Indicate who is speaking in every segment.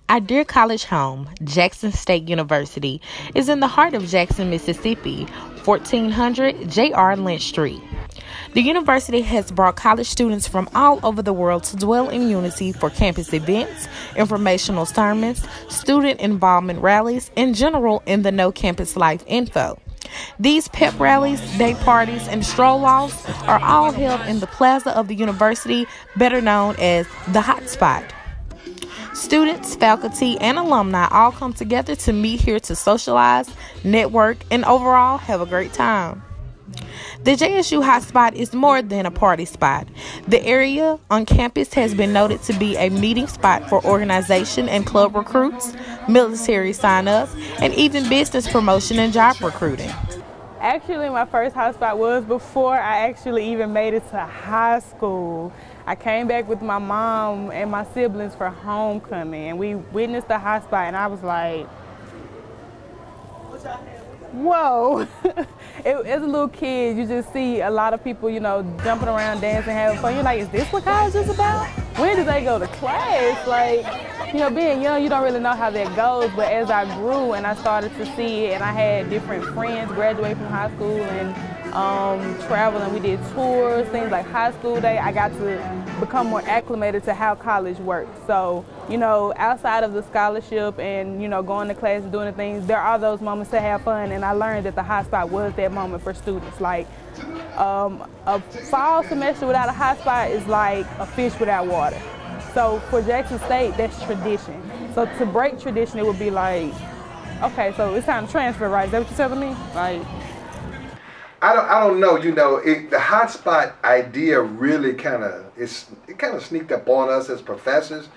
Speaker 1: Our dear college home, Jackson State University, is in the heart of Jackson, Mississippi, 1400 J.R. Lynch Street. The university has brought college students from all over the world to dwell in unity for campus events, informational sermons, student involvement rallies, and general in the know campus life info. These pep rallies, day parties, and stroll-offs are all held in the plaza of the university, better known as the Hotspot. Students, faculty, and alumni all come together to meet here to socialize, network, and overall have a great time. The JSU Hotspot is more than a party spot. The area on campus has been noted to be a meeting spot for organization and club recruits, military sign-up, and even business promotion and job recruiting.
Speaker 2: Actually, my first hotspot was before I actually even made it to high school. I came back with my mom and my siblings for homecoming, and we witnessed the hotspot, and I was like, whoa. As a little kid, you just see a lot of people, you know, jumping around, dancing, having fun. You're like, is this what college is about? When do they go to class? Like, you know, being young, you don't really know how that goes. But as I grew and I started to see it, and I had different friends graduate from high school and travel, and we did tours, things like high school day, I got to become more acclimated to how college works. So, you know, outside of the scholarship and, you know, going to class and doing the things, there are those moments to have fun, and I learned that the hotspot was that moment for students. Like, a fall semester without a hotspot is like a fish without water. So for Jackson State, that's tradition. So to break tradition, it would be like, okay, so it's time to transfer, right? Is that what you're telling me? Like,
Speaker 3: I don't know. You know, the hotspot idea really kind of sneaked up on us as professors,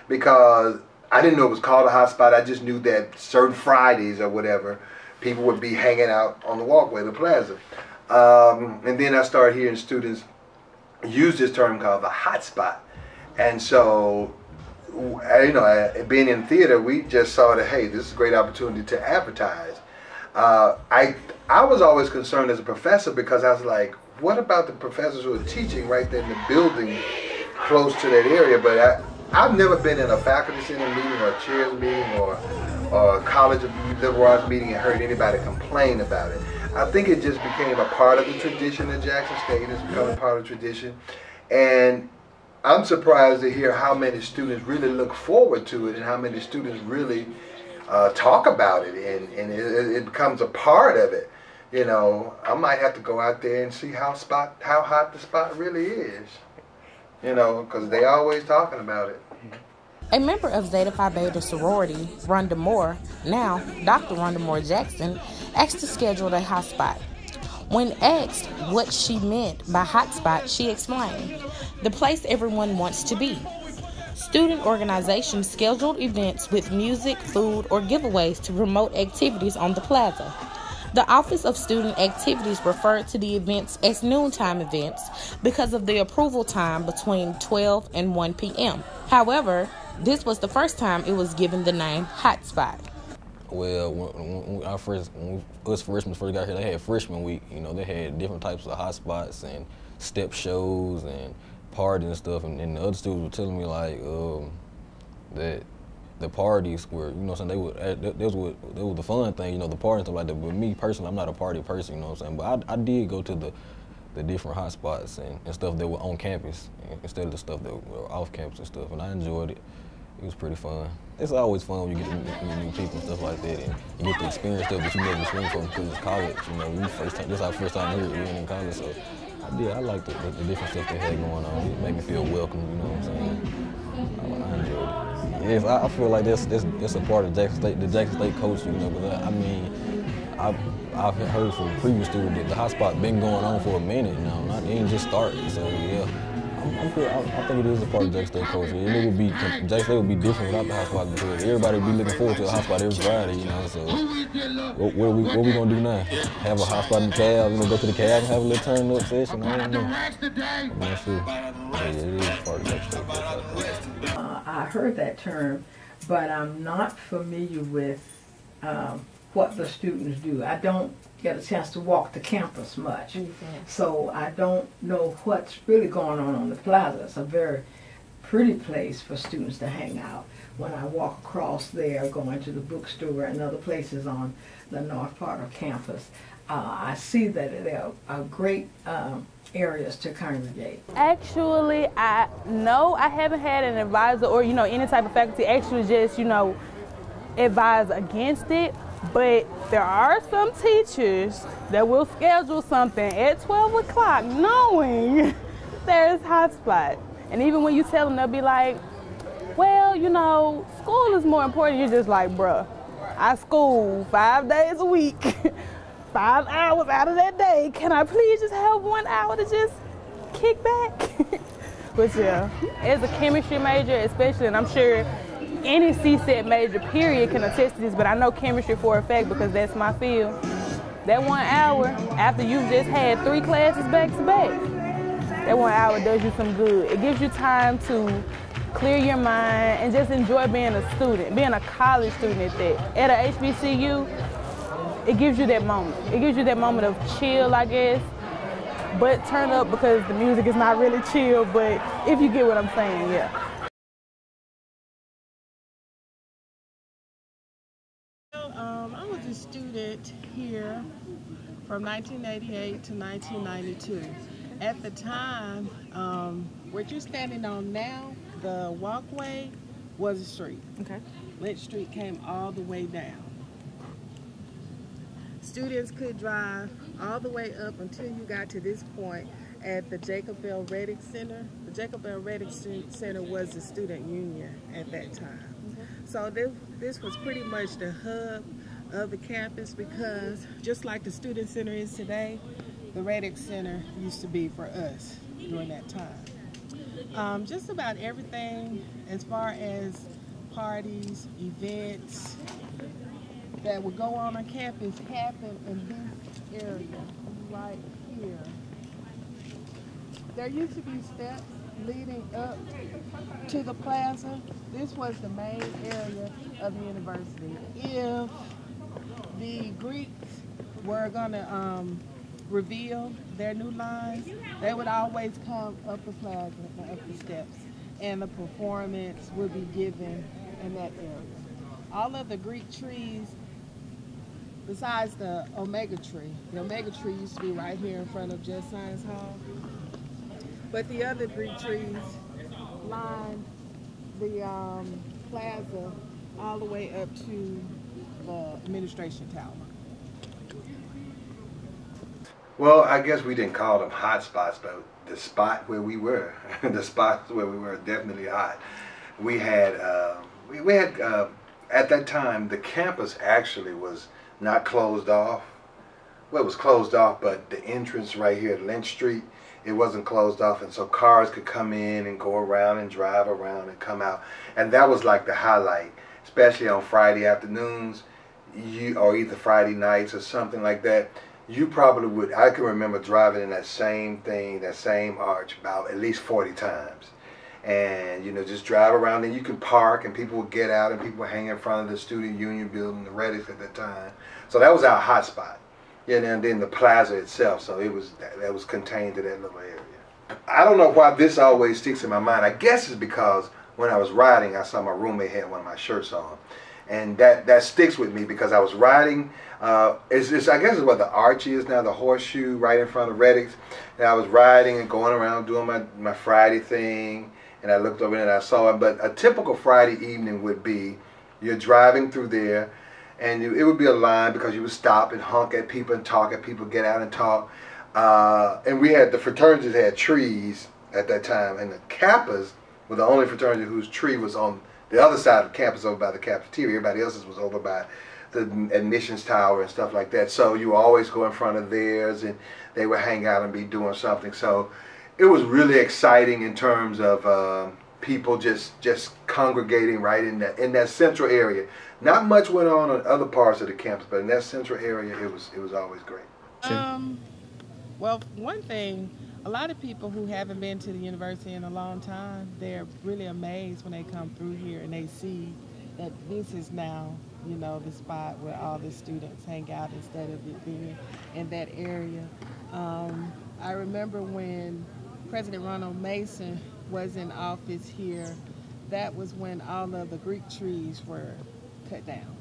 Speaker 3: because I didn't know it was called a hotspot. I just knew that certain Fridays or whatever, people would be hanging out on the walkway, the plaza. And then I started hearing students use this term called the hotspot. And so, you know, being in theater, we just saw that, hey, this is a great opportunity to advertise. I was always concerned as a professor, because I was like, what about the professors who are teaching right there in the building close to that area? But I've never been in a faculty senate meeting or a chairs meeting or a college of liberal arts meeting and heard anybody complain about it. I think it just became a part of the tradition at Jackson State. It's become a part of the tradition. And I'm surprised to hear how many students really look forward to it, and how many students really talk about it, and it becomes a part of it. You know, I might have to go out there and see how hot the spot really is. You know, because they always talking about it.
Speaker 1: A member of Zeta Phi Beta sorority, Rhonda Moore, now Dr. Rhonda Moore Jackson, asked to schedule a hotspot. When asked what she meant by hotspot, she explained, the place everyone wants to be. Student organizations scheduled events with music, food, or giveaways to promote activities on the plaza. The Office of Student Activities referred to the events as noontime events because of the approval time between 12 and 1 p.m. However, this was the first time it was given the name Hotspot.
Speaker 4: Well, when us freshmen first got here, they had freshman week. You know, they had different types of hotspots and step shows and parties and stuff. And the other students were telling me like that the parties were, you know what I'm saying, they was the fun thing, you know, the party and stuff like that. But me personally, I'm not a party person, you know what I'm saying. But I did go to the different hotspots and stuff that were on campus instead of the stuff that were off campus and stuff. And I enjoyed it. It was pretty fun. It's always fun when you get to meet new people and stuff like that, and you get to experience stuff that you never experienced from, because it's college. You know, this is our first time here being in college, so I liked the different stuff they had going on. It made me feel welcome, you know what I'm saying? I enjoyed it. Yes, I feel like that's a part of Jackson State, the Jackson State culture, you know, because I mean, I've heard from previous students that the hotspot been going on for a minute now. It ain't just started, so yeah. I think it is a part of Jackson State culture. Jackson State would be different without the hotspot, because everybody would be looking forward to a hotspot every Friday, you know. So what we gonna do now? Have a hotspot in the cab? You know, go to the cab and have a little turn up session? I don't know. I'm not sure. Yeah, it is part of Jackson State culture.
Speaker 5: I heard that term, but I'm not familiar with what the students do. I don't get a chance to walk the campus much, so I don't know what's really going on the plaza. It's a very pretty place for students to hang out, when I walk across there, going to the bookstore and other places on the north part of campus, I see that there are great areas to congregate.
Speaker 2: Actually, I haven't had an advisor or, any type of faculty actually just, advise against it. But there are some teachers that will schedule something at 12 o'clock knowing there's Hotspot. And even when you tell them, they'll be like, well, school is more important. You're just like, bruh, I school 5 days a week, 5 hours out of that day. Can I please just have 1 hour to just kick back? But yeah, as a chemistry major especially, and I'm sure any CSET major period can attest to this, but I know chemistry for a fact because that's my field. That 1 hour after you've just had 3 classes back to back, that 1 hour does you some good. It gives you time to clear your mind and just enjoy being a student, being a college student at that. At a HBCU, it gives you that moment. It gives you that moment of chill, I guess, but turn up because the music is not really chill, but if you get what I'm saying, yeah.
Speaker 6: I was a student here from 1988 to 1992. At the time, what you're standing on now, the walkway, was a street.
Speaker 2: Okay.
Speaker 6: Lynch Street came all the way down. Students could drive all the way up until you got to this point at the Jacob L. Reddick Center. The Jacob L. Reddick Center was the student union at that time. So this was pretty much the hub of the campus because just like the student center is today, the Reddick Center used to be for us during that time. Just about everything as far as parties, events that would go on campus happened in this area right here. There used to be steps leading up to the plaza. This was the main area of the university. If the Greeks were going to reveal their new lines, they would always come up the plaza and up the steps, and the performance would be given in that area. All of the Greek trees, besides the Omega tree used to be right here in front of Just Science Hall, but the other Greek trees lined the plaza all the way up to the administration tower.
Speaker 3: Well, I guess we didn't call them hot spots, but the spot where we were, the spots where we were definitely hot. We had, at that time, the campus actually was not closed off. Well, it was closed off, but the entrance right here at Lynch Street, it wasn't closed off, and so cars could come in and go around and drive around and come out. And that was like the highlight, especially on Friday afternoons, or either Friday nights or something like that. You probably would, I can remember driving in that same thing, that same arch about at least 40 times. And, just drive around, and you can park, and people would get out, and people would hang in front of the student union building, the Reddicks at that time. So that was our hot spot. Yeah, and then the plaza itself, so that was contained to that little area. I don't know why this always sticks in my mind. I guess it's because when I was riding, I saw my roommate had one of my shirts on. And that sticks with me because I was riding, I guess it's what the arch is now, the horseshoe right in front of Reddicks. And I was riding and going around doing my Friday thing, and I looked over and I saw it. But a typical Friday evening would be, you're driving through there, and it would be a line because you would stop and honk at people and talk at people, get out and talk. And the fraternities had trees at that time, and the Kappas were the only fraternity whose tree was on the other side of the campus over by the cafeteria. Everybody else's was over by the admissions tower and stuff like that. So you always go in front of theirs, and they would hang out and be doing something. So it was really exciting in terms of people just congregating right in that central area. Not much went on in other parts of the campus, but in that central area, it was always great.
Speaker 6: Well, one thing, a lot of people who haven't been to the university in a long time, they're really amazed when they come through here and they see that this is now, the spot where all the students hang out instead of it being in that area. I remember when President Ronald Mason was in office here, that was when all of the Greek trees were cut down.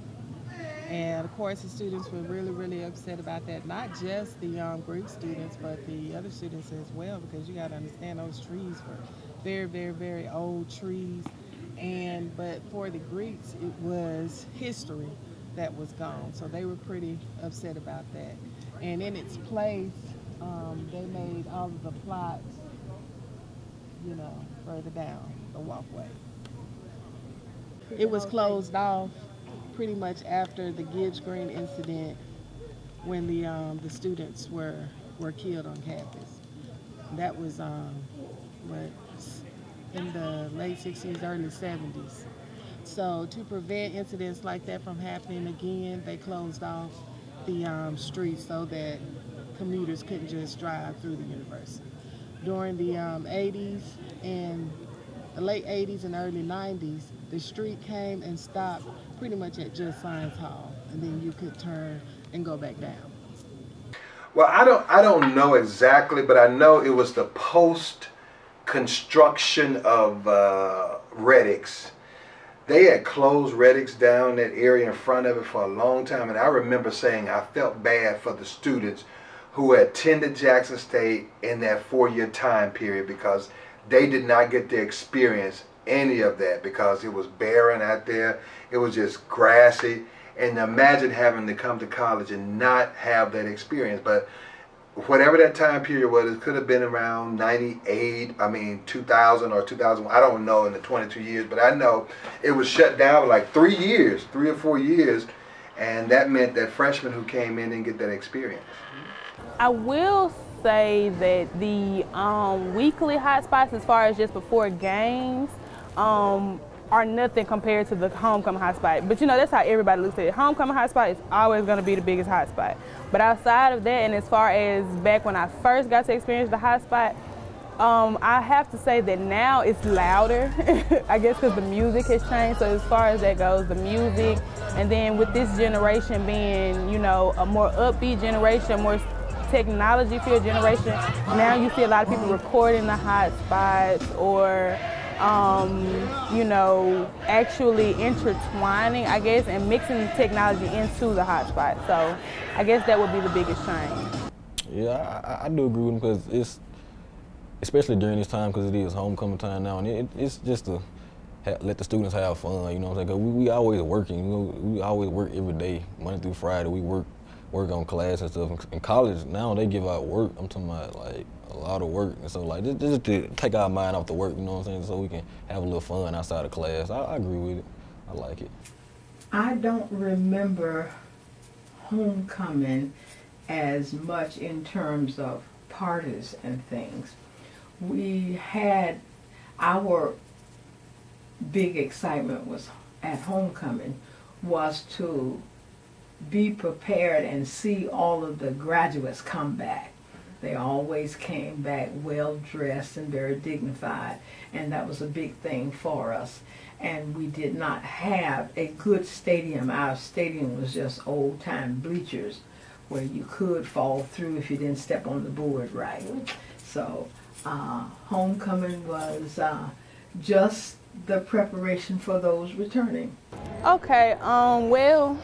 Speaker 6: And of course the students were really, really upset about that. Not just the Greek students, but the other students as well, because you got to understand those trees were very, very, very old trees. But for the Greeks, it was history that was gone. So they were pretty upset about that. And in its place, they made all of the plots, further down the walkway. It was closed off pretty much after the Gibbs Green incident, when the students were killed on campus. That was in the late 60s, early 70s. So to prevent incidents like that from happening again, they closed off the streets so that commuters couldn't just drive through the university. During the 80s and the late 80s and early 90s, the street came and stopped pretty much at just Science Hall, and then you could turn and go back down.
Speaker 3: Well, I don't know exactly, but I know it was the post-construction of Reddix. They had closed Reddix down, that area in front of it, for a long time, and I remember saying I felt bad for the students who attended Jackson State in that 4-year time period, because they did not get to experience any of that, because it was barren out there. It was just grassy. And imagine having to come to college and not have that experience. But whatever that time period was, it could have been around 2000 or 2001. I don't know in the 22 years, but I know it was shut down for like 3 or 4 years. And that meant that freshmen who came in didn't get that experience.
Speaker 2: I will say that the weekly hotspots, as far as just before games, are nothing compared to the homecoming hotspot. But that's how everybody looks at it. Homecoming hotspot is always going to be the biggest hotspot. But outside of that, and as far as back when I first got to experience the hotspot, I have to say that now it's louder. I guess because the music has changed. So as far as that goes, the music, and then with this generation being, a more upbeat generation, more technology field generation, now you see a lot of people recording the hotspots, or actually intertwining, I guess, and mixing technology into the hotspot. So I guess that would be the biggest change.
Speaker 4: Yeah, I do agree with him, because it's, especially during this time, because it is homecoming time now, and it's just to let the students have fun, you know what I'm saying? Because we always working, we always work every day, Monday through Friday. We work on class and stuff. In college now, they give out work. I'm talking about like a lot of work, and so like just to take our mind off the work, you know what I'm saying, so we can have a little fun outside of class. I agree with it. I like it.
Speaker 5: I don't remember homecoming as much in terms of parties and things. We had our big excitement was at homecoming was to be prepared and see all of the graduates come back. They always came back well dressed and very dignified, and that was a big thing for us. And we did not have a good stadium. Our stadium was just old time bleachers where you could fall through if you didn't step on the board right. So homecoming was just the preparation for those returning.
Speaker 2: Okay, well,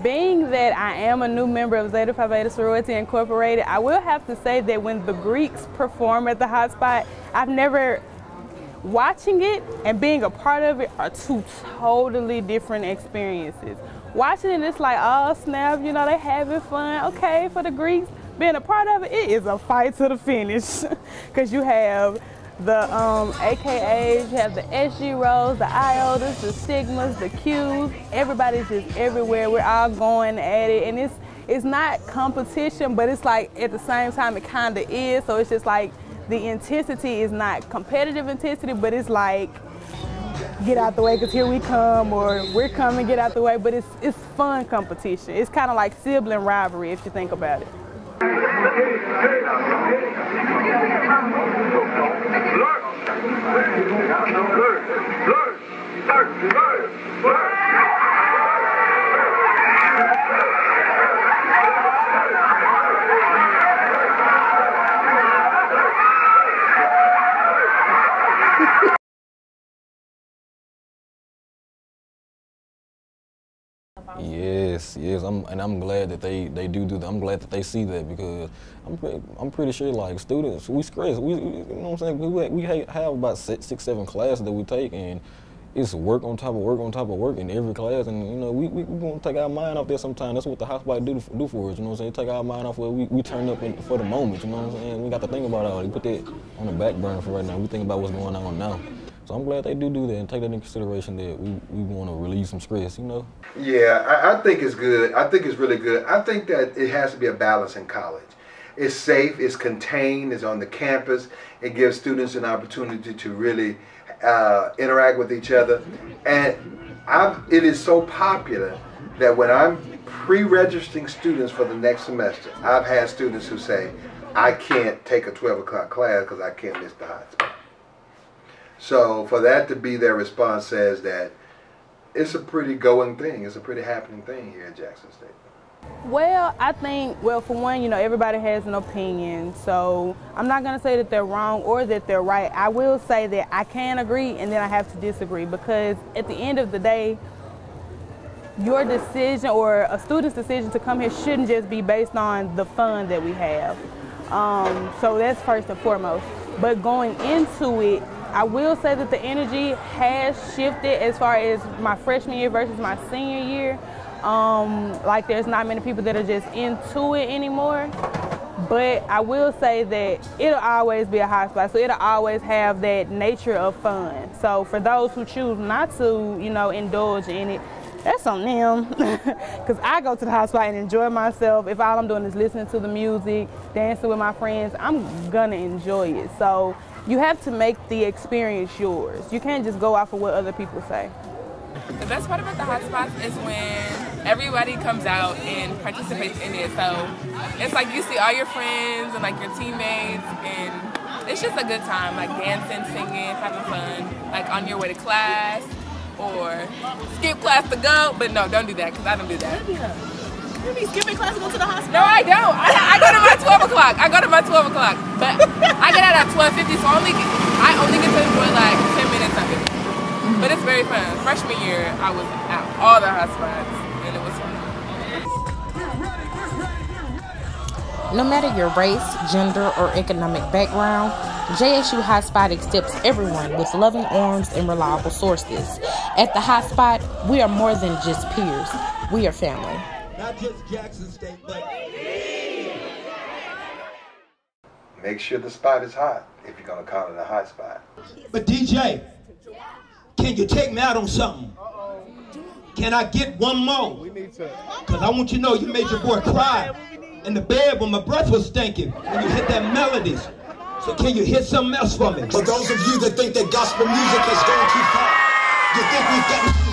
Speaker 2: being that I am a new member of Zeta Phi Beta Sorority Incorporated, I will have to say that when the Greeks perform at the hotspot, I've never, watching it and being a part of it are two totally different experiences. Watching it, it's like, oh snap, they having fun. Okay, for the Greeks, being a part of it, it is a fight to the finish. Because you have the AKAs, you have the SG rows, the IOTAs, the Sigmas, the Qs. Everybody's just everywhere. We're all going at it, and it's not competition, but it's like at the same time it kind of is. So it's just like the intensity is not competitive intensity, but it's like get out the way because here we come, or we're coming, get out the way. But it's fun competition. It's kind of like sibling rivalry if you think about it.
Speaker 4: Yes, I'm glad that they do that. I'm glad that they see that, because I'm pretty sure, like, students, we stress. We you know what I'm saying? We have about 6, 7 classes that we take, and it's work on top of work on top of work in every class, and you know we gonna take our mind off there sometimes. That's what the Hotspot do for us. You know what I'm saying? Take our mind off where we turn up for the moment. You know what I'm saying? We got to think about all. We put that on the back burner for right now. We think about what's going on now. So I'm glad they do that and take that into consideration, that we want to relieve some stress, you know?
Speaker 3: Yeah, I think it's good. I think it's really good. I think that it has to be a balance in college. It's safe, it's contained, it's on the campus. It gives students an opportunity to really interact with each other. And it is so popular that when I'm pre-registering students for the next semester, I've had students who say, I can't take a 12 o'clock class because I can't miss the Hotspot. So for that to be their response says that it's a pretty going thing. It's a pretty happening thing here at Jackson State.
Speaker 2: Well, I think, well, for one, you know, everybody has an opinion. So I'm not going to say that they're wrong or that they're right. I will say that I can agree and then I have to disagree, because at the end of the day, your decision or a student's decision to come here shouldn't just be based on the fun that we have. So that's first and foremost. But going into it, I will say that the energy has shifted as far as my freshman year versus my senior year. Like, there's not many people that are just into it anymore. But I will say that it'll always be a Hotspot, so it'll always have that nature of fun. So for those who choose not to, you know, indulge in it, that's on them. Because I go to the Hotspot and enjoy myself. If all I'm doing is listening to the music, dancing with my friends, I'm gonna enjoy it. So you have to make the experience yours. You can't just go off of what other people say.
Speaker 7: The best part about the Hotspots is when everybody comes out and participates in it. So it's like you see all your friends and like your teammates, and it's just a good time, like dancing, singing, having fun, like on your way to class or skip class to go. But no, don't do that, because I don't do that.
Speaker 8: You be skipping class to go to the hospital?
Speaker 7: No, I don't. I go to my 12 o'clock. I go to my 12 o'clock. But I get out at 12:50, so I only get to enjoy like 10 minutes of it. But it's very fun. Freshman year, I was at all the Hotspots, and it was fun.
Speaker 1: No matter your race, gender, or economic background, JSU Hotspot accepts everyone with loving arms and reliable sources. At the Hotspot, we are more than just peers. We are family.
Speaker 9: Not just Jackson State, but...
Speaker 3: Make sure the spot is hot if you're going to call it a Hotspot.
Speaker 9: But DJ, can you take me out on something? Can I get one more? Because I want you to know you made your boy cry in the bed when my breath was stinking when you hit that melodies. So can you hit something else for me?
Speaker 10: For those of you that think that gospel music has gone too far, you think we've gotten...